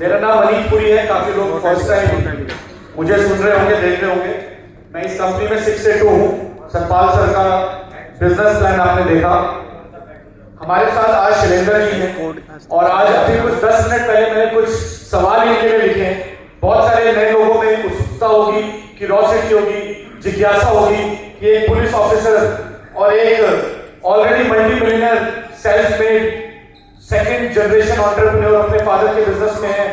मेरा नाम मनीष पुरी है। काफी लोग फर्स्ट टाइम मुझे सुन रहे होंगे, देख रहे होंगे। मैं इस कंपनी में 6 से 2 हूँ। सतपाल सर का बिजनेस प्लान आपने देखा। हमारे साथ आज शैलेंद्र जी हैं और आज अभी कुछ 10 मिनट पहले मैंने कुछ सवाल इनके लिए लिखे हैं। बहुत सारे नए लोगों में उत्सुकता होगी, क्यूरियोसिटी होगी, जिज्ञासा होगी कि एक पुलिस ऑफिसर और एक already multi millionaire self made second generation entrepreneur अपने फादर के बिजनेस में है,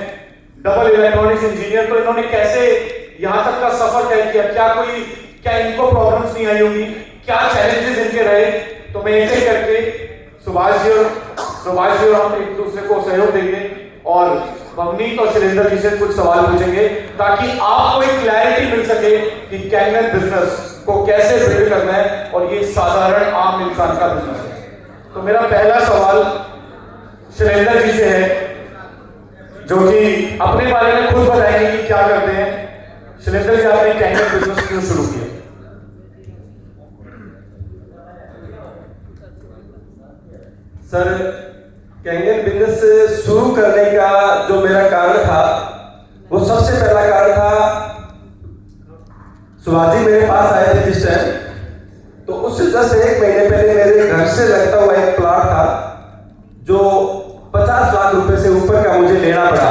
डबल इलेक्ट्रॉनिक्स इंजीनियर, तो इन्होंने कैसे यहाँ तक का सफर तय किया? क्या इनको प्रॉब्लम्स नहीं आई होंगी? क्या चैलेंजेस इनके रहे? तो मैं एक एक करके सुभाष जी और हम एक दूसरे को सहयोग देंगे और भवनीत और शैलेंद्र जी से कुछ सवाल पूछेंगे ताकि आपको एक क्लैरिटी मिल सके कि कैंगन बिजनेस को कैसे बिल्ड करना है और ये साधारण आम इंसान का बिजनेस है। तो मेरा पहला सवाल शैलेंद्र जी से है, जो कि अपने बारे में खुद बताएंगे कि क्या करते हैं। शैलेंद्र जी, आपने कैंगन बिजनेस क्यों शुरू किया? सर, कैंगन बिजनेस शुरू करने का जो मेरा कारण था, वो सबसे पहला कारण था, सुभाष जी मेरे पास आए थे जिस टाइम, तो उससे 1 महीने पहले मेरे घर से लगता हुआ एक प्लाट था जो 50 लाख रुपए से ऊपर का मुझे लेना पड़ा।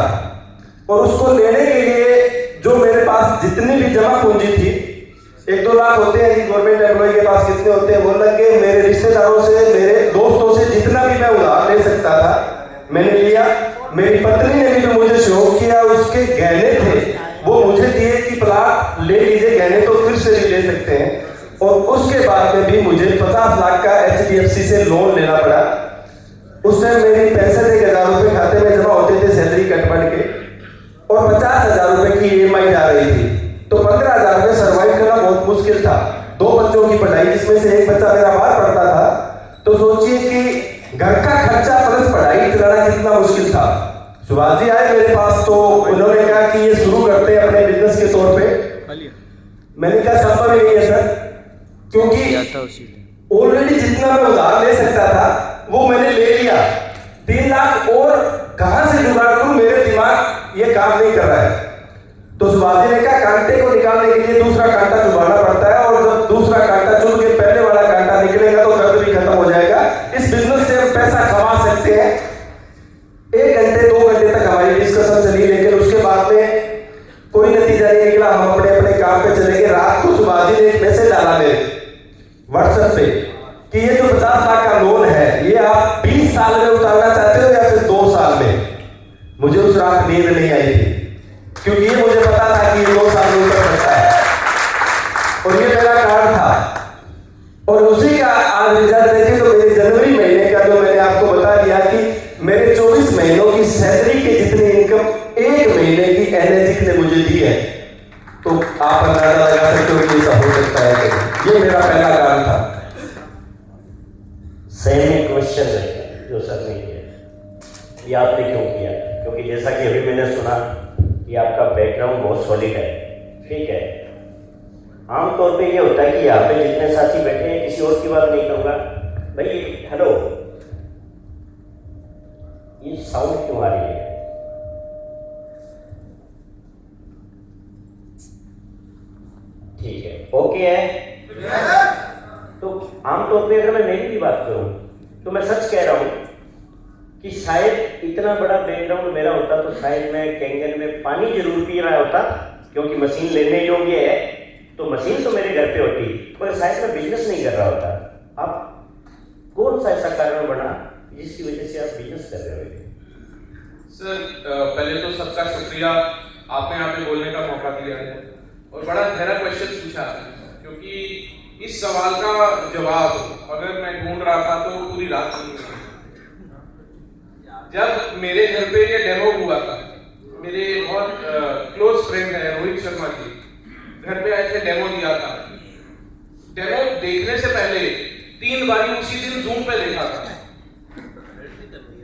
और उसको लेने के लिए जो मेरे पास जितनी भी जमा पूंजी थी, 1-2 लाख होते हैं कि गवर्नमेंट एम्प्लॉय के पास कितने होते हैं वो लग के, मेरे रिश्तेदारों से, मेरे दोस्तों से जितना भी मैं उधार ले सकता था मैंने लिया। मेरी पत्नी ने भी मुझे शौक किया, उसके गहने थे वो मुझे दिए कि प्लाट ले लीजिए, गहने तो फिर से भी ले सकते हैं। और उसके बाद में भी मुझे 50 लाख का HDFC से लोन लेना पड़ा। उस टाइम मेरी 65,000 रुपए खाते में जमा होते थे सैलरी कट बढ़ के, और 50,000 रुपए की EMI जा रही थी। तो 15,000 में सर्वाइव करना बहुत मुश्किल था। 2 बच्चों की पढ़ाई, जिसमें से एक बच्चा मेरा बाहर पढ़ता था, तो सोचिए कि घर का खर्चा प्लस पढ़ाई चलाना कितना मुश्किल था। सुभाष जी आए मेरे पास, तो उन्होंने कहा कि ये शुरू करते हैं अपने बिजनेस के तौर पे। मैंने कहा संभव नहीं है सर, क्योंकि ऑलरेडी जितना मैं उधार ले सकता था वो मैंने ले लिया। 3 लाख और कहां से जुगाड़ करूं, मेरे दिमाग ये काम नहीं कर रहा है। तो सुभाष जी ने कहा कांटे को निकालने के लिए दूसरा कांटा चुभाना पड़ता है, और जब दूसरा कांटा चुभ के पहले वाला कांटा निकलेगा तो दर्द भी खत्म हो जाएगा। इस बिजनेस से हम पैसा कमा सकते हैं। 1 घंटे 2 घंटे तक हमारी डिस्कशन चली, लेकिन उसके बाद में कोई नतीजा नहीं निकला। हम अपने अपने काम पे चले गए। रात को सुभाष जी ने एक मैसेज डाला मेरे व्हाट्सएप पे कि ये जो 50 लाख का लोन है, ये आप 20 साल में उतारना चाहते हो या फिर 2 साल में? मुझे उस रात नींद नहीं आई थी, क्योंकि ये मुझे पता था कि ये 2 साल में उतर सकता है, और ये मेरा कारण था। और उसी का आज रिजल्ट देखिए तो मेरे जनवरी महीने का जो मैंने आपको बता दिया कि मेरे 24 महीनों की सैलरी के जितनी इनकम 1 महीने की एनर्जी ने मुझे दी है। तो आप अंदाजा लगा सकते हो कि ऐसा हो सकता है कि ये मेरा पहला कारण था। सेम क्वेश्चन है जो सर ने किया, ये आपने क्यों किया? क्योंकि जैसा कि अभी मैंने सुना कि आपका बैकग्राउंड बहुत सॉलिड है, ठीक है। आमतौर पे ये होता है कि यहाँ पे जितने साथी बैठे हैं, किसी और की बात नहीं करूँगा भाई, हेलो, ये साउंड क्यों आ रही है? ठीक है, ओके है। तो आमतौर पे अगर मैं मेरी भी बात करूं तो मैं सच कह रहा हूं कि शायद इतना बड़ा बैकग्राउंड मेरा होता तो शायद मैं कैंगन में पानी जरूर पी रहा होता, क्योंकि मशीन लेने योग्य है तो मशीन तो मेरे घर पे होती, पर शायद मैं बिजनेस नहीं कर रहा होता। अब कौन सा ऐसा कारण बना जिसकी वजह से आप बिजनेस कर रहे हो? सर, पहले तो सबका शुक्रिया, आपने यहाँ पे बोलने का मौका दिया है और बड़ा गहरा क्वेश्चन पूछा, क्योंकि इस सवाल का जवाब अगर मैं ढूंढ रहा था तो पूरी रात नहीं हुई। जब मेरे घर पे ये डेमो हुआ था, मेरे बहुत क्लोज फ्रेंड है रोहित शर्मा जी, घर पे आए थे, डेमो दिया था। डेमो देखने से पहले 3 बारी उसी दिन जूम पे देखा था,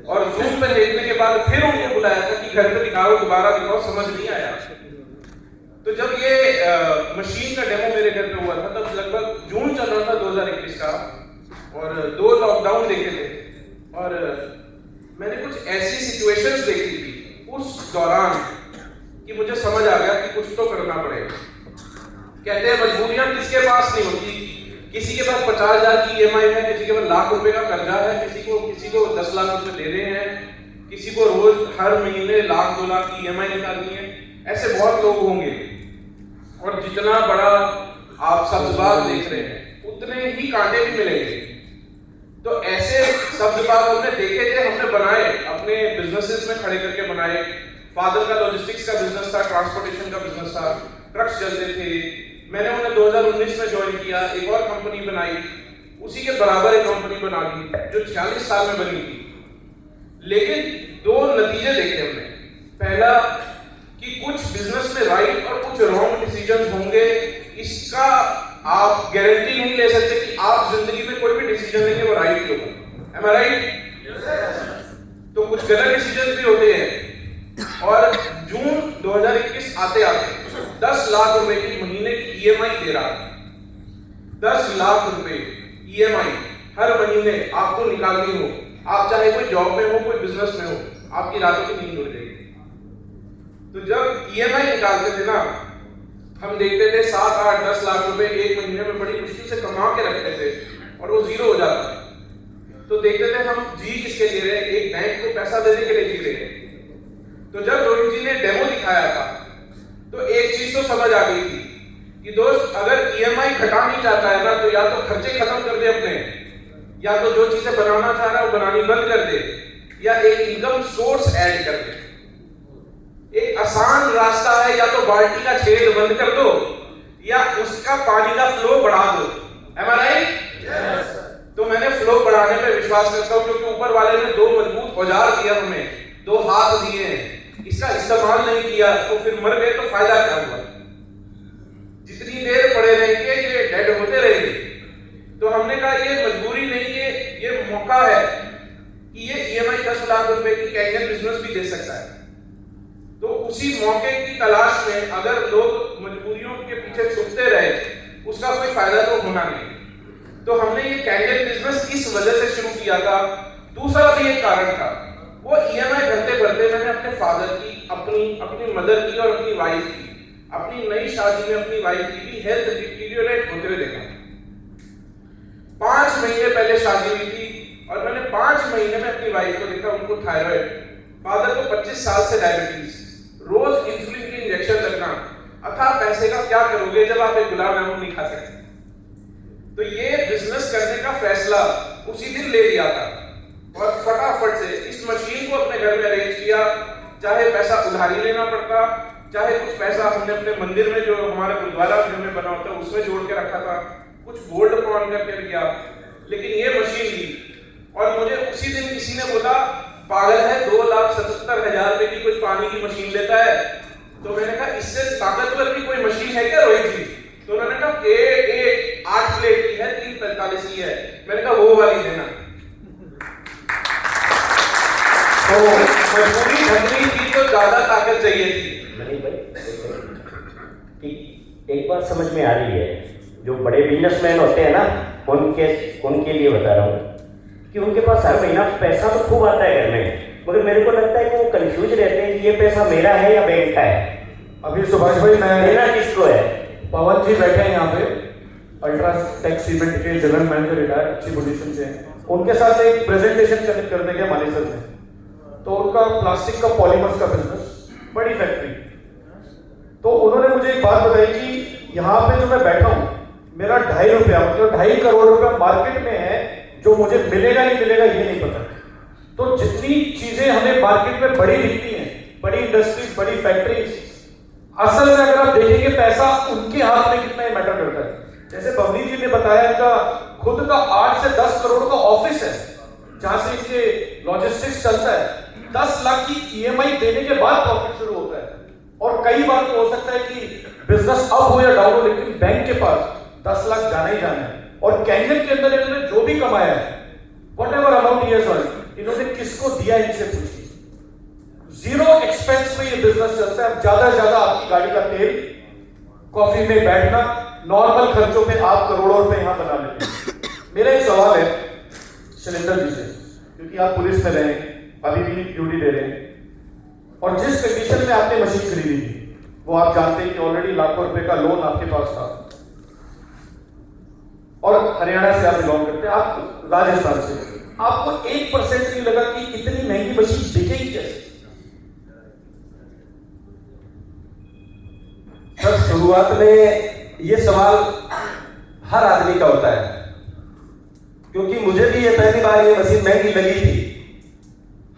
और जूम पे देखने के बाद फिर उनको बुलाया था कि घर पे दिखाओ, दोबारा दिखाओ, समझ नहीं आया। तो जब ये मशीन का डेमो मेरे घर पे हुआ था, तब लगभग जून चल रहा था 2021 का, और 2 लॉकडाउन देखे थे, और मैंने कुछ ऐसी सिचुएशंस देखी थी उस दौरान कि मुझे समझ आ गया कि कुछ तो करना पड़ेगा। कहते हैं मजबूरियां किसके पास नहीं होती। किसी के पास 50,000 की ईएमआई है, किसी के पास लाख रुपए का कर्जा है, किसी को 10 लाख रुपए लेने हैं, किसी को रोज हर महीने लाख 2 लाख की ईएमआई निकालनी है। ऐसे बहुत लोग होंगे और जितना बड़ा आप सब्जबाग देख रहे हैं उतने ही कांटे भी मिलेंगे। तो ऐसे सब्जबाग हमने देखे थे, हमने बनाए, अपने बिजनेसेस में खड़े करके बनाए। फादर का लॉजिस्टिक्स का बिजनेस था, ट्रांसपोर्टेशन का बिजनेस था, ट्रक्स चलते थे। मैंने उन्हें 2019 में ज्वाइन किया, एक और कंपनी बनाई, उसी के बराबर एक कंपनी बना दी जो 46 साल में बनी थी। लेकिन 2 नतीजे देखे हमने। पहला कि कुछ बिजनेस में राइट और कुछ रॉन्ग डिसीजंस होंगे, इसका आप गारंटी नहीं ले सकते कि आप जिंदगी में कोई भी डिसीजन लेंगे वो राइट ही होगा। एम आई राइट? तो कुछ गलत डिसीजन भी होते हैं। और जून 2021 आते आते 10 लाख रुपए की महीने की ईएमआई दे रहा है। 10 लाख रुपए ईएमआई हर महीने आपको निकालनी हो, आप चाहे कोई जॉब में हो, कोई बिजनेस में हो, आपकी रातों की नींद उड़ जाएगी। तो जब ईएमआई निकालते थे ना, हम देखते थे 7, 8, 10 लाख रुपए एक महीने में बड़ी मुश्किल से कमा के रखते थे और वो जीरो हो जाता। तो देखते थे हम जी किसके लिए रहे, एक बैंक को पैसा देने के लिए जी रहे हैं। तो जब रोहित जी ने डेमो दिखाया था तो एक चीज तो समझ आ गई थी कि दोस्त अगर ईएमआई घटानी चाहता है ना, तो या तो खर्चे खत्म कर दे अपने, या तो जो चीजें बनाना चाह रहा है वो बनानी बंद कर दे, या एक इनकम सोर्स ऐड कर दे। एक आसान रास्ता है, या तो बाल्टी का छेद बंद कर दो या उसका पानी का फ्लो बढ़ा दो। एम आई राइट? तो मैंने फ्लो बढ़ाने पे विश्वास करता हूं, क्योंकि ऊपर वाले ने 2 मजबूत औजार दिए हमें, 2 हाथ दिए हैं, इसका इस्तेमाल नहीं किया तो फिर मर गए तो फायदा क्या हुआ? जितनी देर पड़े रहेंगे ये डेड होते रहेंगे। तो हमने कहा ये मजबूरी नहीं है, ये मौका है कि ये ईएमआई 10 लाख रुपए की कैंगन बिजनेस भी दे सकता है। तो उसी मौके की तलाश में अगर लोग मजबूरियों के पीछे छुपते रहे, उसका कोई फायदा तो होना नहीं। तो हमने ये कैंगन बिजनेस इस वजह से शुरू किया था। दूसरा भी एक कारण था, वो ईएमआई भरते भरते मैंने अपने फादर की, अपनी मदर की और अपनी वाइफ की, अपनी नई शादी में अपनी वाइफ की भी हेल्थ डिटीरियोरेट होते हुए देखा। 5 महीने पहले शादी हुई थी और मैंने 5 महीने में अपनी वाइफ को देखा, उनको थायराइड, फादर को 25 साल से डायबिटीज, रोज इंसुलिन की इंजेक्शन लगना। अथाह पैसे का क्या करोगे जब आप एक गुलाब जामुन नहीं खा सकते? तो ये बिजनेस करने का फैसला उसी दिन ले लिया था और फटाफट से इस मशीन को अपने घर में अरेंज किया। चाहे पैसा उधारी लेना पड़ता, चाहे कुछ पैसा हमने अपने मंदिर में जो हमारा गुरुद्वारा घर में बना होता है उसमें जोड़ के रखा था, कुछ गोल्ड पॉन करके किया, लेकिन ये मशीन ली। और मुझे उसी दिन किसी ने बोला पागल है, 2,77,000 रुपए की कोई पानी की मशीन लेता है। तो मैंने कहा इससे ताकतवर भी कोई मशीन है क्या रोहित जी? तो उन्होंने कहा एक 8 प्लेट की है, 345 की है। मैंने कहा वो वाली देना। तो मजबूरी ढंगनी थी तो ज्यादा ताकत चाहिए थी। मनीष भाई एक बात समझ में आ रही है, जो बड़े बिजनेसमैन होते हैं ना उनके लिए बता रहा हूँ कि उनके पास हर महीना पैसा तो खूब आता है घर में, मगर मेरे को लगता है कि वो कंफ्यूज रहते हैं कि ये पैसा मेरा है या बैंक का है। अभी सुभाष भाई मैं मेरा किसको है? पवन जी बैठे हैं यहाँ पे, अल्ट्राटेक सीमेंट के जनरल मैनेजर, रिटायर्ड, अच्छी पोजीशन से हैं। उनके साथ एक प्रेजेंटेशन कनेक्ट करने के माली सर ने, तो उनका प्लास्टिक का पॉलीमर्स का बिजनेस, बड़ी फैक्ट्री। तो उन्होंने मुझे एक बात बताई कि यहाँ पे जो मैं बैठा हूँ, मेरा 2.5 रुपया मतलब 2.5 करोड़ रुपया मार्केट में है, जो मुझे मिलेगा नहीं मिलेगा ये नहीं पता। तो जितनी चीजें हमें मार्केट में बड़ी दिखती हैं, बड़ी इंडस्ट्रीज, बड़ी फैक्ट्रीज, असल में अगर आप देखेंगे पैसा उनके हाथ में कितना मैटर करता है। जैसे बबली जी ने बताया, इनका खुद का 8 से 10 करोड़ का ऑफिस है जहां से इसके लॉजिस्टिक्स चलता है। 10 लाख की ईएमआई देने के बाद प्रॉफिट शुरू होता है। और कई बार तो हो सकता है कि बिजनेस अप हो या डाउन हो, लेकिन बैंक के पास 10 लाख जाना ही जाना है। और कैंगन के अंदर इन्होंने जो भी कमाया है, व्हाटएवर अमाउंट ही हैज, इन्होंने किसको दिया इनसे पूछिए। 0 एक्सपेंस में ये बिजनेस चलता है। ज्यादा से ज्यादा आपकी गाड़ी का तेल, कॉफी में बैठना, नॉर्मल खर्चों में आप करोड़ों रुपए यहां बना लेते हैं। मेरा एक सवाल है शैलेंद्र जी से, क्योंकि आप पुलिस में रहे, अभी भी ड्यूटी दे रहे हैं। और जिस कंडीशन में आपने मशीन खरीदी थी वो आप जानते हैं कि ऑलरेडी लाखों रुपए का लोन आपके पास था, और हरियाणा से आप बिलोंग करते हैं, आप राजस्थान से, आपको 1% नहीं लगा कि इतनी महंगी मशीन बिकेगी कैसे? सर शुरुआत में ये सवाल हर आदमी का होता है, क्योंकि मुझे भी ये पहली बार ये मशीन महंगी लगी थी।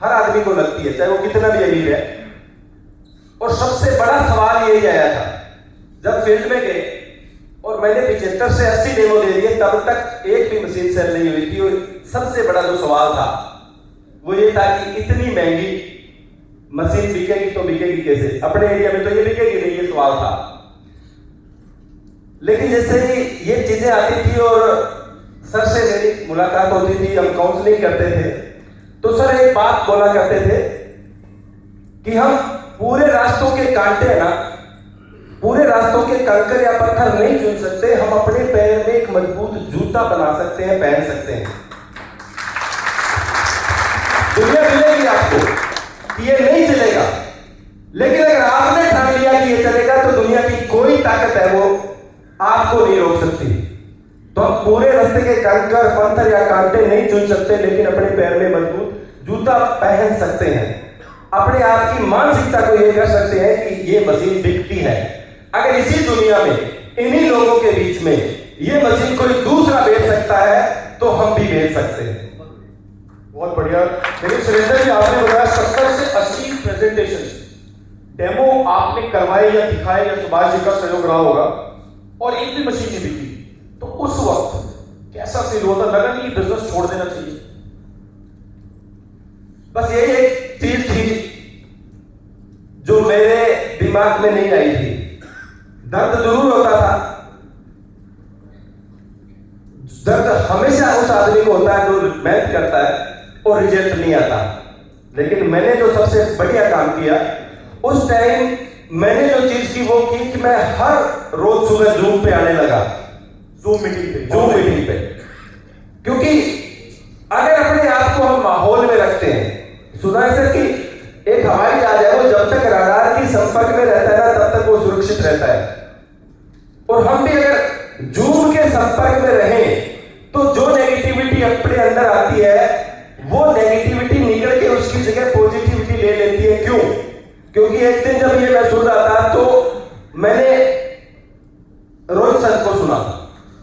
हर आदमी को लगती है, चाहे वो कितना भी अमीर है। और सबसे बड़ा सवाल यही आया था जब फील्ड में गए और मैंने 75 से 80 डेमो दे दिए, तब तक एक भी मशीन सेल नहीं हुई थी। और सबसे बड़ा जो सवाल था वो ये था कि इतनी महंगी मशीन बिकेगी तो बिकेगी कैसे, अपने एरिया में तो ये बिकेगी नहीं, ये सवाल था। लेकिन जैसे ही ये चीजें आती थी और सर से मेरी मुलाकात होती थी, हम काउंसलिंग करते थे, तो सर एक बात बोला करते थे कि हम पूरे रास्तों के कांटे ना, पूरे रास्तों के कंकर या पत्थर नहीं चुन सकते, हम अपने पैर में एक मजबूत जूता बना सकते हैं, पहन सकते हैं। दुनिया मिलेगी आपको कि ये नहीं चलेगा, लेकिन अगर आपने ठान लिया कि ये चलेगा तो दुनिया की कोई ताकत है वो आपको नहीं रोक सकती। तो हम पूरे रास्ते के कंकर पत्थर या कांटे नहीं चुन सकते, लेकिन अपने पैर में मजबूत जूता पहन सकते हैं। अपने आप की मानसिकता को ये कर सकते हैं कि ये मशीन बिकती है। अगर इसी दुनिया में इन्हीं लोगों के बीच में ये मशीन कोई दूसरा बेच सकता है तो हम भी बेच सकते हैं। बहुत बढ़िया। लेकिन सुरेंद्र जी, आपने बताया 70 से 80 प्रेजेंटेशन डेमो आपने करवाए या दिखाए या सुभाष जी का सहयोग रहा होगा, और एक भी मशीन नहीं बिकी, तो उस वक्त कैसा फील होता? लगा नहीं कि बिजनेस छोड़ देना चाहिए? बस यही एक चीज थी जो मेरे दिमाग में नहीं आई थी। दर्द जरूर होता था, दर्द हमेशा उस आदमी को होता है जो मेहनत करता है और रिजल्ट नहीं आता। लेकिन मैंने जो सबसे बढ़िया काम किया उस टाइम, मैंने जो चीज की वो की कि मैं हर रोज सुबह जूम पे आने लगा, जूम मीटिंग पे। क्योंकि अगर अपने आप को हम माहौल में रखते हैं, सुना है सर कि एक हवाई जहाज है वो जब तक रडार के संपर्क में रहता है ना तब तक वो सुरक्षित रहता है। और हम भी अगर जूम के संपर्क में रहें तो जो नेगेटिविटी अपने अंदर आती है वो नेगेटिविटी निकल के उसकी जगह पॉजिटिविटी ले लेती है। क्यों? क्योंकि एक दिन जब ये मैं सुन रहा था तो मैंने रोहित सर को सुना,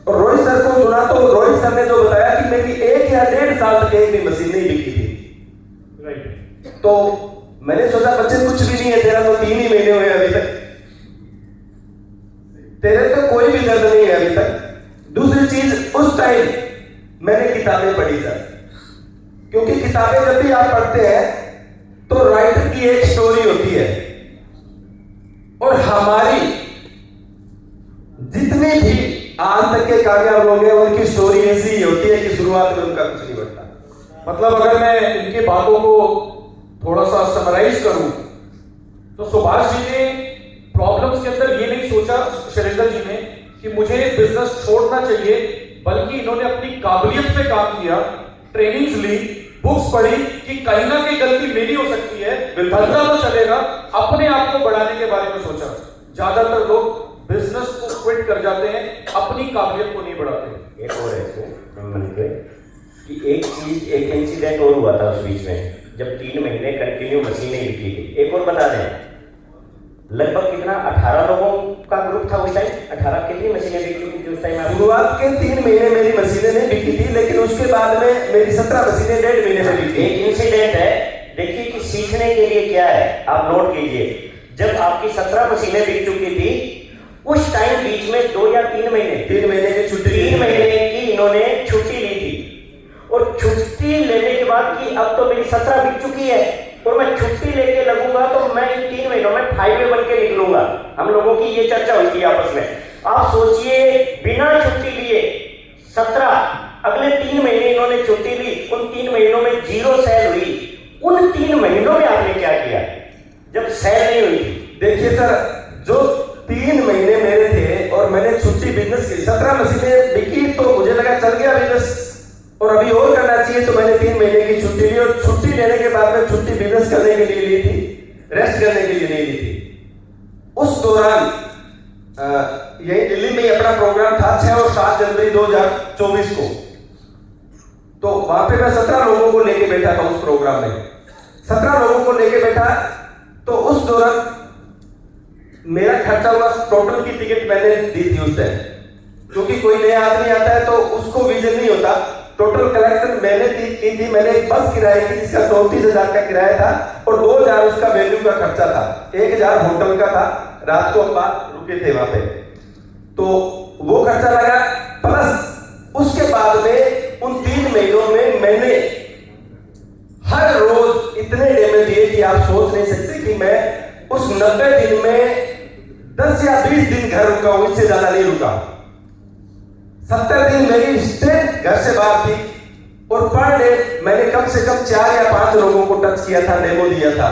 और रोहित सर को सुना तो रोहित सर ने जो बताया कि मेरी 1 या 1.5 साल तक एक भी मशीन नहीं बिकी थी। राइट। तो मैंने सोचा बच्चे कुछ भी नहीं है, तेरा तो 3 ही महीने हुए अभी तक, तेरे तो कोई भी दर्द नहीं है अभी तक। दूसरी चीज, उस टाइम मैंने किताबें पढ़ी सर, क्योंकि किताबें जब भी आप पढ़ते हैं तो राइटर की एक स्टोरी होती है, और हमारी जितने भी आज तक के कामयाब लोग हैं उनकी स्टोरी ऐसी ही होती है कि शुरुआत में उनका कुछ नहीं बढ़ता। मतलब अगर मैं इनकी बातों को थोड़ा सा समराइज करूं तो सुभाष जी ने प्रॉब्लम्स के अंदर ये नहीं सोचा, शैलेंद्र जी ने, कि मुझे बिजनेस छोड़ना चाहिए, बल्कि इन्होंने अपनी काबिलियत पे काम किया, ट्रेनिंग्स ली, बुक्स पढ़ी कि कहीं ना कहीं गलती मेरी हो सकती है, धंधा तो चलेगा, अपने आप को बढ़ाने के बारे में सोचा। ज्यादातर लोग बिजनेस को क्विट कर जाते हैं, अपनी काबिलियत को नहीं बढ़ाते। एक और है इसमें कि एक इंसिडेंट और हुआ था उस बीच में, जब 3 महीने कंटिन्यू मशीन नहीं बिकी थी। एक और बता दें, लगभग कितना 18 लोगों का ग्रुप था उस टाइम। 18 कितनी मशीनें बिक चुकी थी उस टाइम? शुरुआत के 3 महीने मेरी मशीनें नहीं बिकी थी, लेकिन उसके बाद में मेरी 17 मशीनें 1.5 महीने में बिकी। एक इंसिडेंट है, देखिए कि सीखने के लिए क्या है, आप नोट कीजिए। जब आपकी 17 मशीनें बिक चुकी थी उस टाइम बीच में 2 या 3 महीने 3 महीने की छुट्टी, 3 महीने की इन्होंने छुट्टी ली थी। और छुट्टी लेने के बाद कि अब तो मेरी 17 बिक चुकी है और मैं छुट्टी लेके लगूंगा तो मैं इन 3 महीनों में हाईवे बन के निकलूंगा। हम लोगों की ये चर्चा हुई थी आपस में। आप सोचिए, बिना छुट्टी लिए 17, अगले 3 महीने इन्होंने छुट्टी ली, उन 3 महीनों में 0 सेल हुई। उन 3 महीनों में आपने क्या किया जब सेल नहीं हुई थी? देखिए सर, जो 3 महीने मेरे थे और मैंने छुट्टी बिजनेस की, 17 मशीनें बिकी तो मुझे लगा चल गया बिजनेस, और और अभी और करना चाहिए, तो मैंने 3 महीने की छुट्टी ली, और छुट्टी लेने के बाद में छुट्टी बिजनेस करने के लिए ली थी, रेस्ट करने के लिए नहीं ली थी। उस दौरान यही दिल्ली में ही अपना प्रोग्राम था 6 और 7 जनवरी 2024 को। तो वहां पे मैं 17 लोगों को लेके बैठा था उस प्रोग्राम में, 17 लोगों को लेके बैठा। तो उस दौरान मेरा खर्चा हुआ, टोटल की टिकट मैंने दी थी उस टाइम, क्योंकि कोई नया आदमी आता है तो उसको विजन नहीं होता। टोटल कलेक्शन मैंने की थी, मैंने एक बस किराए की जिसका 34,000 का किराया था, और 2,000 उसका वैल्यू का खर्चा था, 1,000 होटल का था, रात को हम रुके थे वहां पे, तो वो खर्चा लगा। प्लस उसके बाद में उन 3 महीनों में मैंने हर रोज इतने डेमो दिए कि आप सोच नहीं सकते कि मैं उस 90 दिन में 10 या 20 दिन घर रुका हूं, इससे ज्यादा नहीं रुका। 70 दिन मेरी स्टे घर से बाहर थी, और पर डे मैंने कम से कम 4 या 5 लोगों को टच किया था, डेमो दिया था।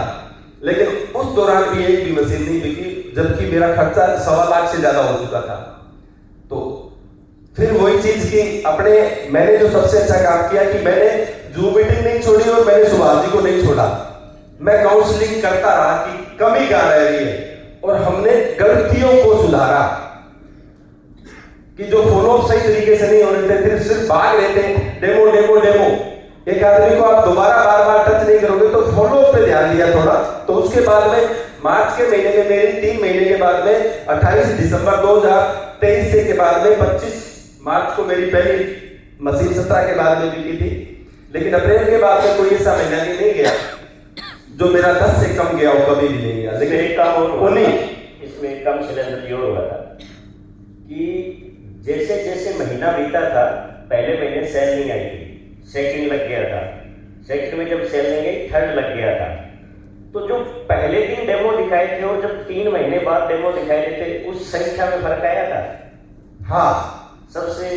लेकिन उस दौरान भी एक भी मशीन नहीं बिकी, जबकि मेरा खर्चा 1.25 लाख से ज्यादा हो चुका था। तो फिर वही चीज की अपने मैंने जो सबसे अच्छा काम किया कि मैंने जूम मीटिंग नहीं छोड़ी, और मैंने सुभाष जी को नहीं छोड़ा। मैं काउंसलिंग करता रहा कि कमी कहां रह रही है, और हमने गलतियों को सुधारा कि जो फॉलो सही तरीके से नहीं होने थे, फिर सिर्फ भाग लेते डेमो डेमो डेमो। एक आदमी को आप दोबारा बार बार टच नहीं करोगे तो फॉलो पे ध्यान दिया थोड़ा। तो उसके बाद में मार्च के महीने में मेरी 3 महीने के बाद में 28 दिसंबर 2023 से के बाद में 25 मार्च को मेरी पहली मशीन 17 के बाद में बिकी थी। लेकिन अप्रैल के बाद में कोई ऐसा महीना नहीं गया जो मेरा 10 से कम गया हो, कभी भी नहीं गया। लेकिन एक काम और इसमें कम सिलेंडर जोड़ हुआ था कि जैसे जैसे महीना बीता था, पहले महीने सेल नहीं आई थी, सेकंड लग गया था, सेकंड में जब सेल नहीं गई थर्ड लग गया था। तो जो पहले दिन डेमो दिखाए थे और जब 3 महीने बाद डेमो दिखाए थे, उस संख्या में फर्क आया था। हाँ, सबसे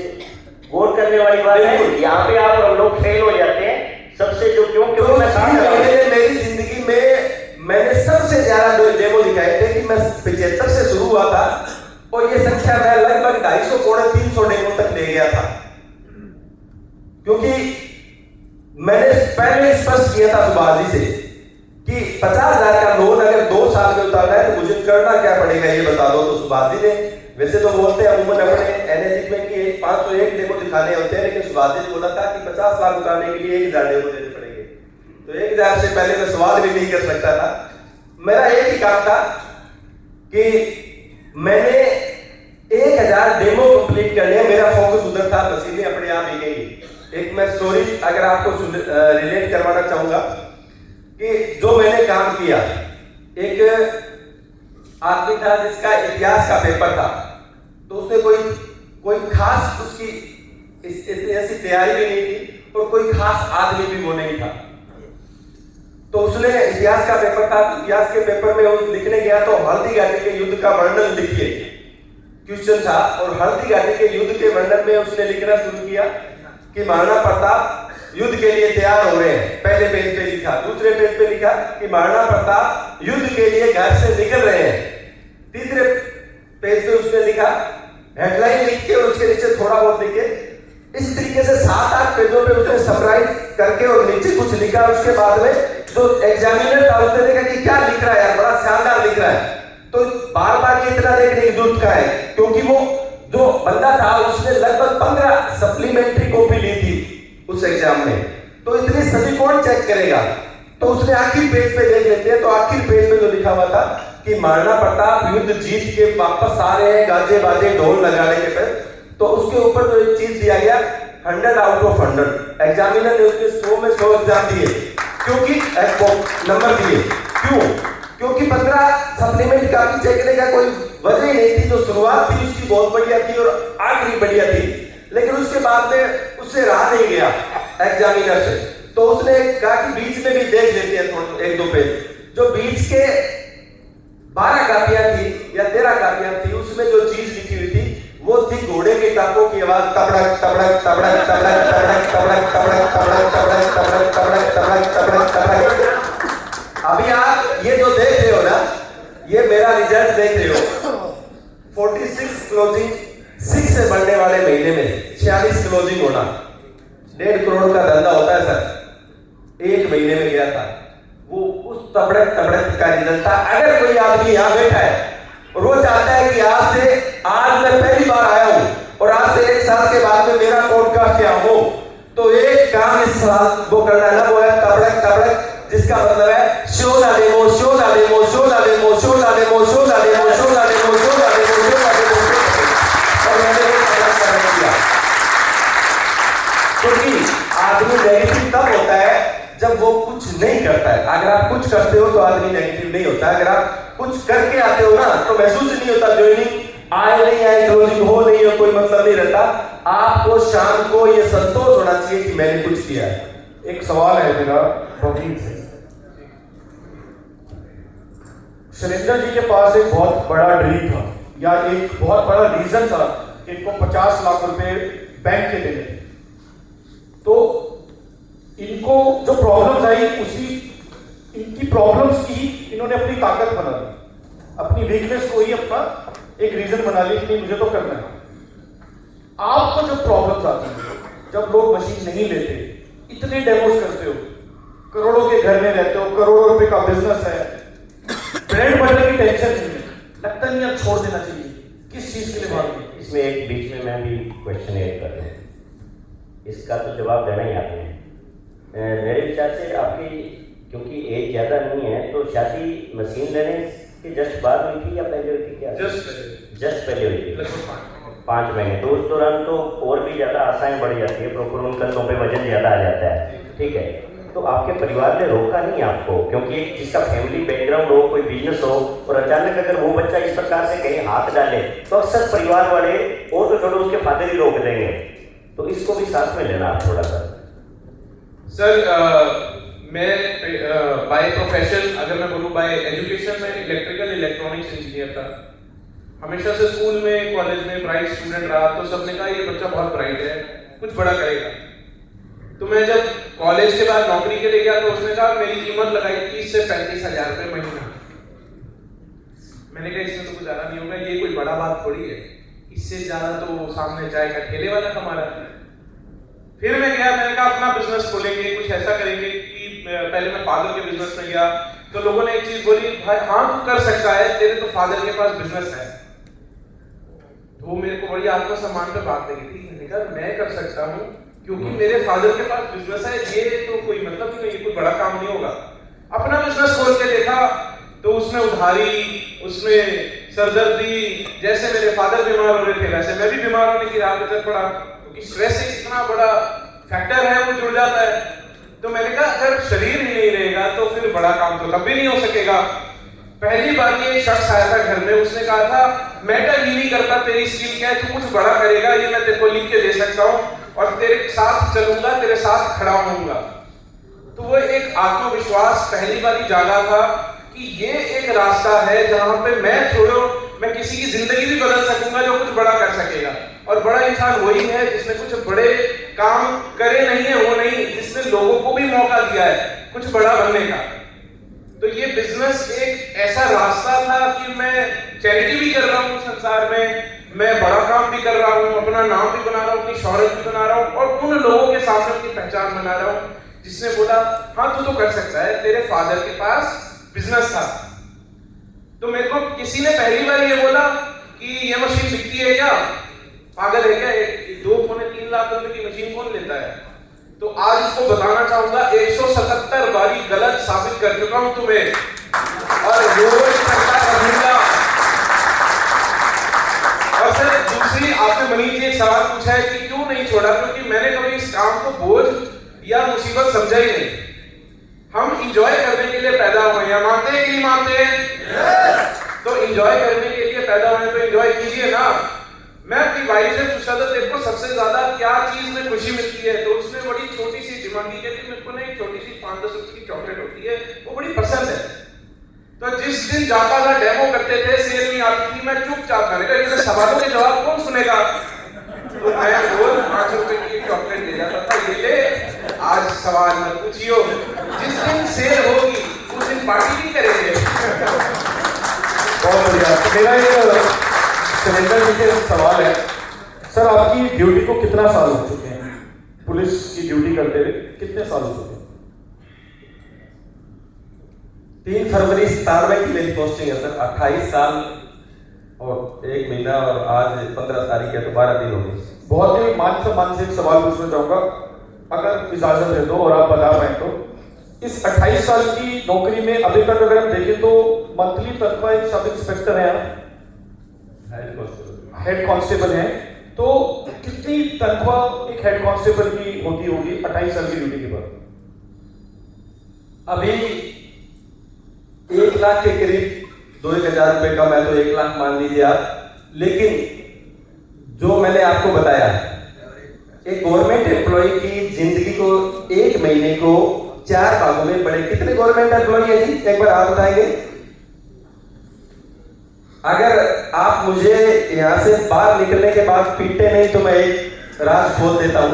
गौर करने वाली बात है, यहाँ पे आप और हम लोग फेल हो जाते हैं सबसे, जो क्यों क्योंकि मैं मेरी जिंदगी में मैंने सबसे ज्यादा डेमो दिखाए थे कि मैं 75 से शुरू हुआ था, और ये संख्या मैं लगभग 250 पौने 300 डेमो तक ले गया था। क्योंकि मैंने पहले स्पष्ट किया था सुभाष जी से कि 50,000 का लोन अगर 2 साल में उतारना है तो मुझे करना क्या पड़ेगा ये बता दो। तो सुभाष जी ने, वैसे तो बोलते हैं अमूमन अपने एनएजी में कि 501 डेमो दिखाने होते हैं, लेकिन सुभाष जी ने बोला था कि 50 लाख उतारने के लिए 1,000 डेमो देने पड़ेंगे। तो 1,000 से पहले मैं सवाल भी नहीं कर सकता था। मेरा एक ही काम था कि मैंने 1,000 डेमो कंप्लीट कर लिया। मेरा फोकस उधर था, मशीनें अपने आप ही गई। एक मैं स्टोरी अगर आपको रिलेट करवाना चाहूंगा कि जो मैंने काम किया, एक आदमी था जिसका इतिहास का पेपर था, तो उसने कोई खास उसकी ऐसी तैयारी भी नहीं थी, और कोई खास आदमी भी वो नहीं था। तो उसने इतिहास का पेपर था, इतिहास के पेपर में वो लिखने गया तो हल्दी घाटी के युद्ध का वर्णन लिखिए क्वेश्चन था, और हल्दी घाटी के युद्ध के वर्णन में उसने लिखना शुरू किया कि महाराणा प्रताप युद्ध के लिए तैयार हो रहे हैं। पहले पेज पे लिखा, दूसरे पेज पे लिखा कि महाराणा प्रताप युद्ध के लिए घर से निकल रहे हैं। तीसरे पेज पे उसने लिखा, हेडलाइन लिख के और उसके नीचे थोड़ा बहुत लिखे। इस तरीके से 7-8 पेजों पे उसने समराइज करके और नीचे कुछ लिखा। उसके बाद में जो एग्जामिनर था उसने देखा कि क्या लिख रहा है यार, बड़ा शानदार लिख रहा है। तो बार बार ये इतना देखने की जरूरत का है, क्योंकि वो जो बंदा था उसने लगभग 15 सप्लीमेंट्री कॉपी ली थी उस एग्जाम में। तो इतनी सभी कौन चेक करेगा? तो उसने आखिरी पेज पे देख लेते हैं, तो आखिरी पेज पे जो लिखा हुआ था कि महाराणा प्रताप युद्ध जीत के वापस आ रहे हैं, गाजे बाजे ढोल लगाने के पे। तो उसके ऊपर जो एक चीज दिया गया 100 आउट ऑफ 100। एग्जामिनर ने उसके 100 में 100 एग्जाम दिए, क्योंकि नंबर दिए। क्यों? क्योंकि 15 सप्लीमेंट काफी चेक करने का कोई वजह ही नहीं थी। जो शुरुआत थी उसकी बहुत बढ़िया थी और आखिरी बढ़िया थी, लेकिन उसके बाद में उससे रहा नहीं गया एग्जामिनर से। तो उसने कहा कि बीच में भी देख लेते हैं थोड़ा 1-2 पेज। जो बीच के 12 कापियां थी या 13 कापियां थी, उसमें जो चीज लिखी हुई थी वो थी घोड़े के टापों की आवाज, तबड़क तबड़क तबड़क तबड़क तबड़क तबड़क तबड़क तबड़क तबड़क तबड़क तबड़क तबड़क तबड़क तबड़क। अभी आप ये जो देख रहे हो ना, ये मेरा रिजल्ट देख रहे हो। 46 क्लोजिंग 6 से बढ़ने वाले महीने में 46 क्लोजिंग होना, 1.5 करोड़ करोड़ का धंधा होता है सर, 1 महीने में गया था। वो उस तबड़क का रिजल्ट था। अगर कोई आदमी यहाँ बैठा है और वो चाहता है कि आज मैं पहली बार आया हूं और आज से 1 साल के बाद में मेरा पॉडकास्ट क्या हो, तो एक काम इस साल वो करना है ना, वो है तबड़क, जिसका मतलब है शो ना डेमो, शो ना डेमो, शो ना डेमो, शो ना डेमो, शो ना डेमो, शो ना डेमो, शो ना डेमो, शो ना डेमो। और मैंने वो तबड़क किया, क्योंकि आदमी नेगेटिव तब होता है जब वो कुछ नहीं करता है। अगर आप कुछ करते हो तो आदमी नेगेटिव नहीं होता। अगर आप कुछ करके आते हो ना तो महसूस नहीं होता, ज्वाइनिंग आए नहीं आए, क्लोजिंग हो नहीं हो, कोई मतलब नहीं रहता। आपको शाम को ये संतोष होना चाहिए कि मैंने कुछ किया है। एक सवाल है मेरा प्रवीण से। शैलेंद्र जी के पास एक बहुत बड़ा ड्रीम था या एक बहुत बड़ा रीजन था कि इनको 50 लाख रुपए बैंक के देने, तो इनको जो प्रॉब्लम्स आई इनकी प्रॉब्लम्स की इन्होंने अपनी ताकत बना ली, अपनी वीकनेस को ही अपना एक रीजन बना ली कि नहीं मुझे तो करना है। आपको जो प्रॉब्लम्स आती है, जब लोग मशीन नहीं लेते, इतने डेमोस करते हो, करोड़ों के घर में रहते हो, करोड़ों रुपए का बिजनेस है, ब्रेड बटर की टेंशन नहीं है, लगता नहीं अब छोड़ देना चाहिए, किस चीज के लिए भागें? इसमें एक बीच में मैं भी क्वेश्चन ऐड कर दूं, इसका तो जवाब देना ही आपने। मेरे विचार से आपकी क्योंकि एज ज़्यादा नहीं है, तो शादी मशीन लेने के जस्ट बाद हुई थी या पहले हुई थी? क्या जस्ट पहले हुई थी, 5 महीने। तो उस दौरान तो और भी ज़्यादा आशाएं बढ़ जाती है, प्रोक्रोन कंधों पे वजन ज़्यादा आ जाता है, ठीक है। तो आपके परिवार ने रोका नहीं आपको? क्योंकि जिसका फैमिली बैकग्राउंड हो, कोई बिजनेस हो, और अचानक अगर वो बच्चा इस प्रकार से कहीं हाथ डाले तो अक्सर परिवार वाले और तो छोड़ो उसके फादर ही रोक देंगे। तो इसको भी साथ में लेना आप थोड़ा सा। सर मैं बाय प्रोफेशन, अगर मैं बोलूँ बाय एजुकेशन में इलेक्ट्रिकल इलेक्ट्रॉनिक्स इंजीनियर था। हमेशा से स्कूल में, कॉलेज में ब्राइट स्टूडेंट रहा, तो सबने कहा ये बच्चा बहुत ब्राइट है, कुछ बड़ा करेगा। तो मैं जब कॉलेज के बाद नौकरी के लिए गया तो उसने कहा, मेरी कीमत लगाई 30 से 35 हजार रुपये महीना। मैंने कहा इसमें तो गुजारा नहीं होगा, ये कोई बड़ा बात थोड़ी है, इससे ज्यादा तो सामने चाय का ठेले वाला कमा रहा है। फिर मैं गया, मैंने कहा अपना बिजनेस खोलेंगे, कुछ ऐसा करेंगे कि पहले मैं फादर के बिजनेस में गया तो लोगों ने एक चीज बोली, भाई हाँ तू कर सकता है, तेरे तो फादर के पास बिजनेस है। वो मेरे को बड़ी आत्मसम्मान पे बात लगी थी। मैंने कहा मैं कर सकता हूँ क्योंकि मेरे फादर के पास बिजनेस है, ये तो कोई मतलब नहीं, ये कोई बड़ा काम नहीं होगा। अपना बिजनेस खोल के देखा तो उसमें उधारी, उसमें सरदर्दी, जैसे मेरे फादर बीमार हो रहे थे वैसे मैं भी बीमार होने की राह पे चल पड़ा, क्योंकि स्ट्रेस एक इतना बड़ा फैक्टर है, वो जुड़ जाता है। तो मैंने कहा अगर शरीर ही नहीं रहेगा तो फिर बड़ा काम तो कभी नहीं हो सकेगा। पहली बार ये शख्स आया था घर में, उसने कहा था मैटर ही नहीं करता तेरी स्किल क्या है, तू कुछ बड़ा करेगा, ये मैं तेरे को लिख के दे सकता हूँ और तेरे साथ चलूंगा, तेरे साथ खड़ा होऊंगा। तो वो एक आत्मविश्वास पहली बार ही जागा था कि ये एक रास्ता है जहां पे मैं किसी की जिंदगी भी बदल सकूंगा जो कुछ बड़ा कर सकेगा। और बड़ा इंसान वही है जिसने कुछ बड़े काम करे नहीं है, वो नहीं जिसने लोगों को भी मौका दिया है कुछ बड़ा बनने का। तो ये बिजनेस एक ऐसा रास्ता था कि मैं चैरिटी भी कर रहा हूँ संसार में, मैं बड़ा काम भी कर रहा हूँ, अपना नाम भी बना रहा हूँ, अपनी शौहरत भी बना रहा हूँ और उन लोगों के सामने अपनी पहचान बना रहा हूँ जिसने बोला हाँ तू तो कर सकता है, तेरे फादर के पास बिजनेस था। तो मेरे को किसी ने पहली बार ये बोला कि ये मशीन बिकती है क्या, पागल है क्या, 2-3 लाख रुपए की मशीन कौन लेता है। तो आज इसको बताना चाहूंगा 177 बारी गलत साबित कर चुका हूं तुम्हें और रोज करता रहूंगा। और सर दूसरी, आपने मनीष जी एक सवाल पूछा है कि क्यों नहीं छोड़ा, क्योंकि मैंने कभी इस काम को बोझ या मुसीबत समझा ही नहीं। हम इंजॉय करने के लिए पैदा हुए हैं, मानते हैं कि नहीं मानते हैं? तो इंजॉय करने के लिए पैदा हुए तो इंजॉय कीजिए ना। मैं अपनी वाइफ से पूछा था तेरे को सबसे ज्यादा क्या चीज में खुशी मिलती है, तो उसने बड़ी छोटी सी दिमागी कहती मेरे को ना एक छोटी सी 5-10 रुपए की चॉकलेट होती है, वो बड़ी पसंद है। तो जिस दिन जाता था डेमो करते थे, सेल नहीं आती थी, मैं चुपचाप मैंने कहा इनके सवालों के जवाब कौन सुनेगा। तो मैं रोज 5 रुपए की एक चॉकलेट ले जाता था, ये ले आज सवाल मत पूछियो, जिस दिन सेल होगी उस दिन पार्टी भी करेंगे। बहुत बढ़िया। तो मेरा एक शैलेंद्र जी से सवाल है, सर आपकी ड्यूटी को कितना साल हो चुके हैं? पुलिस की ड्यूटी करते हुए कितने साल हो चुके? 3 फरवरी 97 की मेरी पोस्टिंग है सर। 28 साल और 1 महीना, और आज 15 तारीख है तो 12 दिन हो गए। बहुत ही मानसिक सवाल पूछना चाहूंगा, अगर इजाजत है तो, और आप बता पाए तो। इस 28 साल की नौकरी में अभी तक अगर हम देखें तो मंथली तनख्वाह एक सब इंस्पेक्टर है, हेड कांस्टेबल है, तो कितनी तनख्वाह एक हेड कांस्टेबल की होती होगी 28 साल की ड्यूटी के बाद? अभी 1 लाख के करीब 2-1 हजार रुपए का, मैं तो 1 लाख मान लीजिए आप। लेकिन जो मैंने आपको बताया, एक गवर्नमेंट एम्प्लॉय की जिंदगी को 1 महीने को 4 भागों में बड़े। कितने गवर्नमेंट एम्प्लॉय है जी, एक बार आप बताएंगे? अगर आप मुझे यहां से बाहर निकलने के बाद पीटे नहीं तो मैं एक राज खोल देता हूं।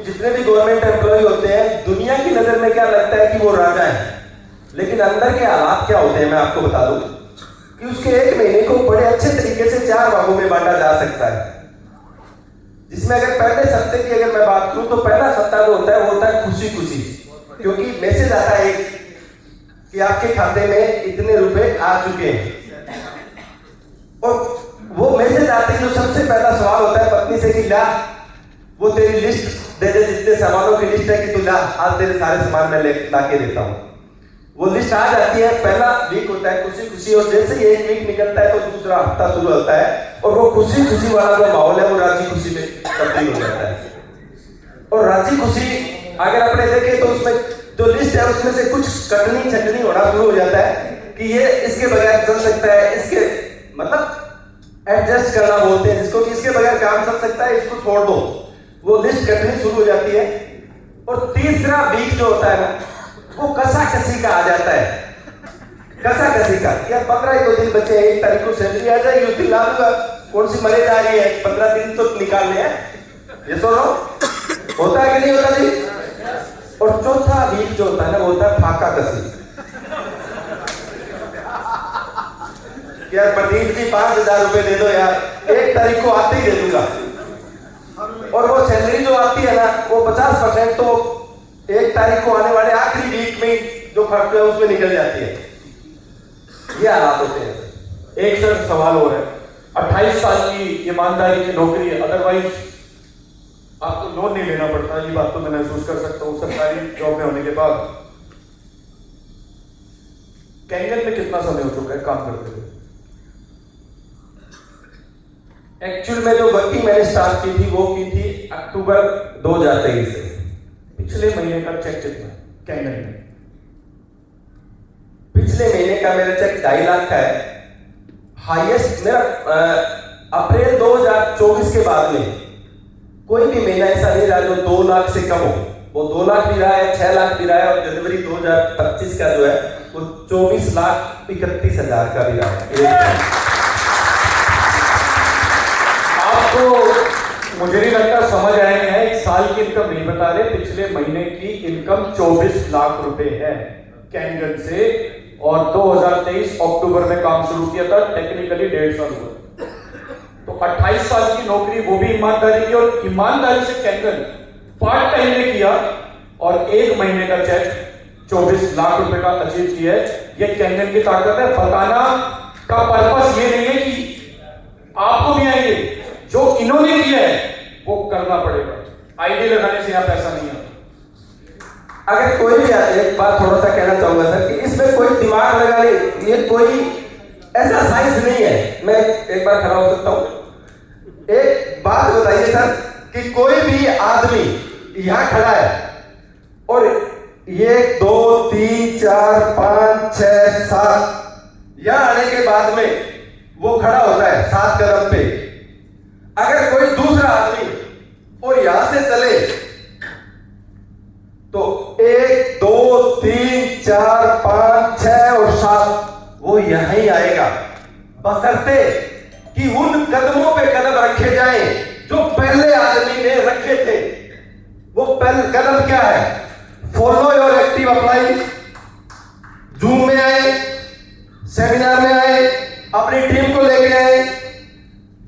जितने भी गवर्नमेंट एम्प्लॉय होते हैं, दुनिया की नजर में क्या लगता है कि वो राजा है, लेकिन अंदर के हालात क्या होते हैं मैं आपको बता दूं कि उसके 1 महीने को बड़े अच्छे तरीके से 4 भागों में बांटा जा सकता है। जिसमें अगर पहले सप्ताह की अगर मैं बात करूं तो पहला सप्ताह जो होता है वो होता है खुशी खुशी, क्योंकि मैसेज आता है कि आपके खाते में इतने रुपए आ चुके हैं। और वो मैसेज आते ही जो सबसे पहला सवाल होता है पत्नी से कि ला वो तेरी लिस्ट दे दे, जितने सामानों की लिस्ट है कि तू ला, आज तेरे सारे सामान मैं ला के देता हूं। वो लिस्ट आ जाती है, पहला वीक होता है खुशी खुशी, और जैसे ही 1 वीक निकलता है तो दूसरा हफ्ता शुरू होता है, और वो खुशी खुशी वाला जो माहौल है वो राजी खुशी में तब्दील हो जाता है। और राजी खुशी अगर अपने देखें तो उसमें जो लिस्ट है उसमें से कुछ कटनी छटनी होना शुरू हो जाता है कि ये इसके बगैर चल सकता है, इसके मतलब एडजस्ट करना बोलते हैं जिसको, कि इसके बगैर काम चल सकता है, इसको छोड़ दो। वो लिस्ट कटनी शुरू हो जाती है। और तीसरा वीक जो होता है ना वो कसा कसी का आ जाता है। कसा कसी का, यार 15 ही 2 दिन बचे, 1 तारीख को सैलरी आ जाएगी, उस दिन ला दूंगा, कौन सी मरे जा रही है, 15 दिन तो निकालने हैं, ये सुनो होता है कि नहीं होता जी। और चौथा वीक जो होता है ना वो होता है फाका कसी। यार प्रदीप जी 5000 रुपए दे दो यार, 1 तारीख को आते ही दे दूंगा। और वो सैलरी जो आती है ना वो 50% तो 1 तारीख को आने वाले आखिरी वीक में जो खर्च है उसमें निकल जाती है। ये हालात होते हैं। एक सर सवाल हो रहा है, 28 साल की ईमानदारी की नौकरी है, अदरवाइज आपको लोन नहीं लेना पड़ता, ये बात तो मैं महसूस कर सकता हूँ सरकारी जॉब में होने के बाद। कैंगन में कितना समय हो चुका है काम करते हुए? एक्चुअल में जो वर्किंग मैंने स्टार्ट की थी वो की थी अक्टूबर 2023 से। पिछले महीने का चेक कितना कैंगन में? पिछले महीने का मेरा चेक 2.5 लाख का है। हाईएस्ट मेरा अप्रैल 2024 के बाद में कोई भी महीना ऐसा नहीं रहा जो 2 लाख से कम हो। वो 2 लाख भी रहा है, 6 लाख भी रहा है, और जनवरी 2025 का जो है वो 24,31,000 का भी रहा है। आपको मुझे नहीं लगता समझ आएंगे हैं, 1 साल की इनकम नहीं बता रहे, पिछले महीने की इनकम 24 लाख रुपए है कैंगन से, और 2023 अक्टूबर में काम शुरू किया था, टेक्निकली 1.5 साल हुआ। तो 28 साल की नौकरी वो भी ईमानदारी की, और ईमानदारी से कैंगन पार्ट टाइम में किया और 1 महीने का चेक 24 लाख रुपए का अचीव किया है। ये कैंगन की ताकत है। बताना का पर्पस ये नहीं है कि आपको भी आएंगे, जो इन्होंने किया है वो करना पड़ेगा। आईडी लगाने से यहाँ पैसा नहीं आता। अगर कोई भी एक बात थोड़ा सा कहना चाहूंगा सर कि इसमें कोई दिमाग लगाने, ये कोई ऐसा साइंस नहीं है। मैं एक बार खड़ा हो सकता हूं? एक बात बताइए सर कि कोई भी आदमी यहां खड़ा है और ये 2 3 4 5 6 7 यहां आने के बाद में वो खड़ा होता है 7 कदम पे। अगर कोई दूसरा आदमी और यहां से चले तो 1 2 3 4 5 6 और 7 वो यहीं आएगा, बशर्ते कि उन कदमों पे कदम रखे जाएं जो पहले आदमी ने रखे थे। वो पहले कदम क्या है? Follow your active apply, zoom में आए, सेमिनार में आए, अपनी टीम को लेके आए,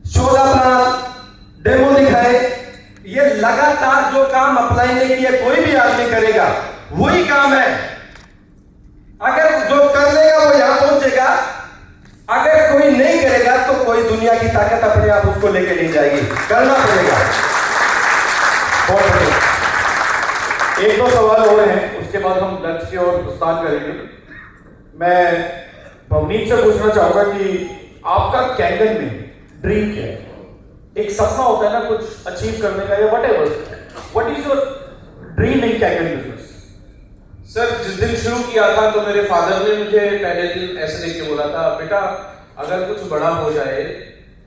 शोधा प्लान, डेमो दिखाए, लगातार जो काम अप्लाई ने किया कोई भी आदमी करेगा वही काम है। अगर जो कर लेगा वो यहां पहुंचेगा, अगर कोई नहीं करेगा तो कोई दुनिया की ताकत अपने आप उसको लेके नहीं जाएगी, करना पड़ेगा। बहुत बढ़िया। एक दो सवाल और हैं, उसके बाद हम लंच की ओर प्रस्थान करेंगे। मैं भवनीत से पूछना चाहूंगा कि आपका कैंगन में ड्रीम क्या है? एक सपना होता है ना कुछ अचीव करने का, या what is your dream in Kangen business? Sir जिस दिन शुरू किया था तो मेरे फादर ने मुझे पहले दिन ऐसे देख के बोला था, बेटा अगर कुछ बड़ा हो जाए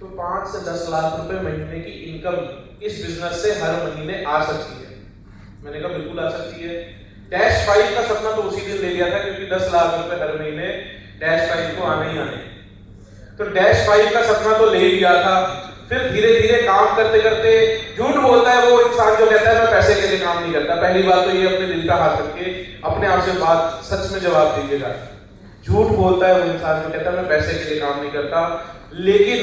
तो 5 से 10 लाख रुपए महीने की इनकम इस बिजनेस से हर महीने आ सकती है। मैंने कहा बिल्कुल आ सकती है। डैश 5 का सपना तो उसी दिन ले लिया था, क्योंकि 10 लाख रुपए हर महीने डैश 5 को आने ही आने। तो डैश 5 का सपना तो ले लिया था। फिर धीरे धीरे काम करते करते, झूठ बोलता है वो इंसान जो कहता है मैं पैसे के लिए काम नहीं करता। पहली बात तो ये अपने दिल का हाथ रख के अपने आप से बात सच में जवाब दीजिएगा। झूठ बोलता है वो इंसान जो कहता है मैं पैसे के लिए काम नहीं करता। लेकिन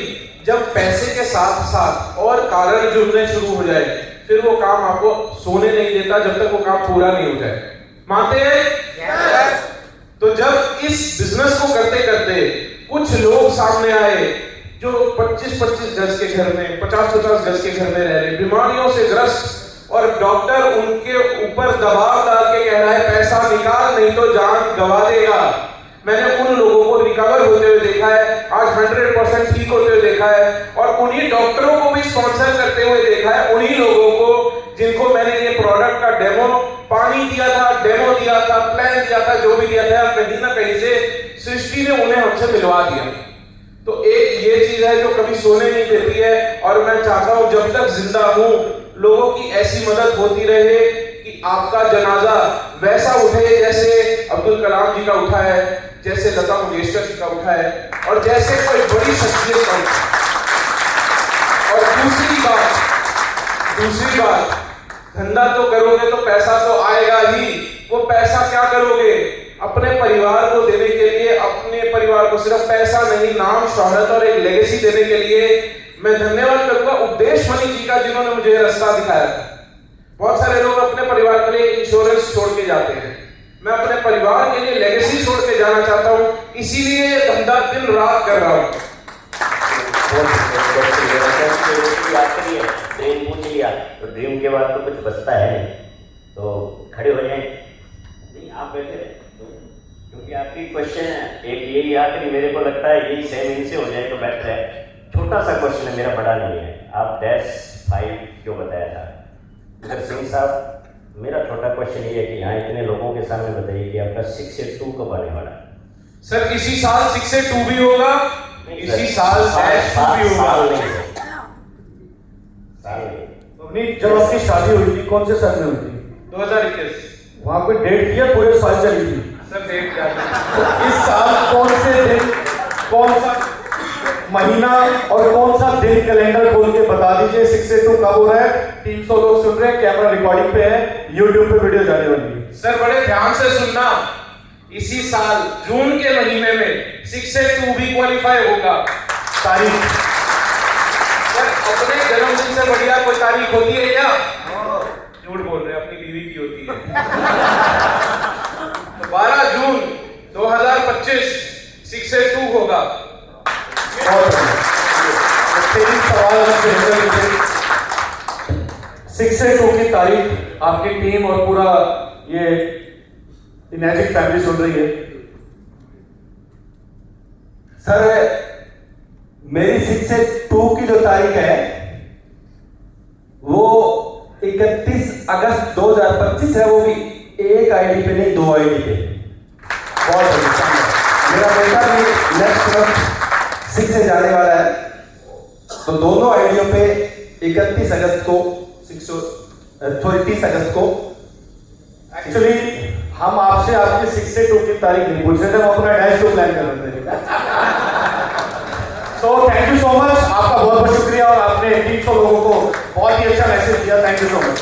जब पैसे के साथ साथ और कारण जुड़ने शुरू हो जाए, फिर वो काम आपको सोने नहीं देता जब तक वो काम पूरा नहीं हो जाए। मानते हैं? yes. तो जब इस बिजनेस को करते करते कुछ लोग सामने आए जो 25-25 गज के घर में, 50-50 गज के घर में रह रहे, बीमारियों से ग्रस्त, और डॉक्टर उनके ऊपर दबाव डाल के कह रहा है पैसा निकाल नहीं तो जान गंवा देगा। मैंने उन लोगों को रिकवर होते हुए देखा है, आज 100% ठीक होते हुए देखा है, और उन्हीं डॉक्टरों को भी स्पॉन्सर करते हुए देखा है। उन्हीं लोगों को जिनको मैंने ये प्रोडक्ट का डेमो पानी दिया था, डेमो दिया था, प्लान दिया था, जो भी दिया था, कहीं ना कहीं से सृष्टि ने उन्हें हमसे मिलवा दिया। तो एक ये चीज है जो कभी सोने नहीं देती है, और मैं चाहता हूं जब तक जिंदा हूं लोगों की ऐसी मदद होती रहे कि आपका जनाजा वैसा उठे जैसे अब्दुल कलाम जी का उठा है, जैसे लता मंगेशकर जी का उठा है, और जैसे कोई बड़ी शख्सियत का उठा। और दूसरी बात, धंधा तो करोगे तो पैसा तो आएगा ही। वो पैसा क्या करोगे? अपने परिवार को देने के लिए, अपने परिवार को सिर्फ पैसा नहीं, नाम, शोहरत और एक लेगेसी देने के लिए मैं धन्यवाद करूंगा उपदेश मणि जी का, जिन्होंने मुझे रास्ता दिखाया था। बहुत सारे लोग अपने परिवार के लिए इंश्योरेंस छोड़ के जाते हैं, मैं अपने परिवार के लिए लेगेसी छोड़ के जाना चाहता हूं, इसीलिए धंधा दिन रात कर रहा हूं। ड्रीम पूछ लिया तो ड्रीम के बाद तो कुछ बचता है नहीं, तो खड़े हो जाए। नहीं आप बैठे रहे, क्योंकि आपकी क्वेश्चन एक यही आखिरी, मेरे को लगता है यही सेम इनसे हो जाए तो बेटर है। छोटा सा क्वेश्चन है मेरा, बड़ा नहीं है। आप डैश 5 क्यों बताया था? सिंह साहब, मेरा छोटा क्वेश्चन ये है कि यहाँ इतने लोगों के सामने बताइए कि आपका 6 से 2 कब आने वाला है? सर इसी साल 6 से 2 भी होगा, इसी साल डैश 2 भी होगा। जब आपकी शादी हुई थी कौन से साल में हुई थी? 2021। वहां पे डेट किया, पूरे साल चली थी सर डेट क्या था? तो इस साल कौन से दिन, कौन सा महीना और कौन सा दिन कैलेंडर खोल के बता दीजिए 6 से 2 कब हो रहा है? 300 लोग सुन रहे हैं, कैमरा रिकॉर्डिंग पे है, यूट्यूब पे वीडियो जाने वाली है। सर बड़े ध्यान से सुनना, इसी साल जून के महीने में 6 से 2 भी क्वालिफाई होगा। तारीख सर अपने जन्मदिन से बढ़िया कोई तारीख होती है क्या? झूठ बोल रहे हैं, अपनी बीवी की होती है। तो 12 जून 2025 6 से 2 होगा। और 6 से 2 की तारीख आपकी टीम और पूरा ये इनर्जिक फैमिली सुन रही है। सर मेरी 6 से 2 की जो तारीख है वो 31 अगस्त 2025 है, वो भी एक आईडी पे नहीं 2 आईडी पे। बहुत अच्छा, मेरा बेटा भी नेक्स्ट मंथ 6 से जाने वाला है, तो दोनों आईडियों पे 31 अगस्त को 30 अगस्त को। एक्चुअली हम आपसे आपके 6 से 2 की तारीख नहीं पूछ रहे थे, हम अपना डैश 2 प्लान कर रहे थे। So thank you so much, आपका बहुत बहुत शुक्रिया, और आपने 300 लोगों को बहुत ही अच्छा मैसेज दिया। Thank you so much.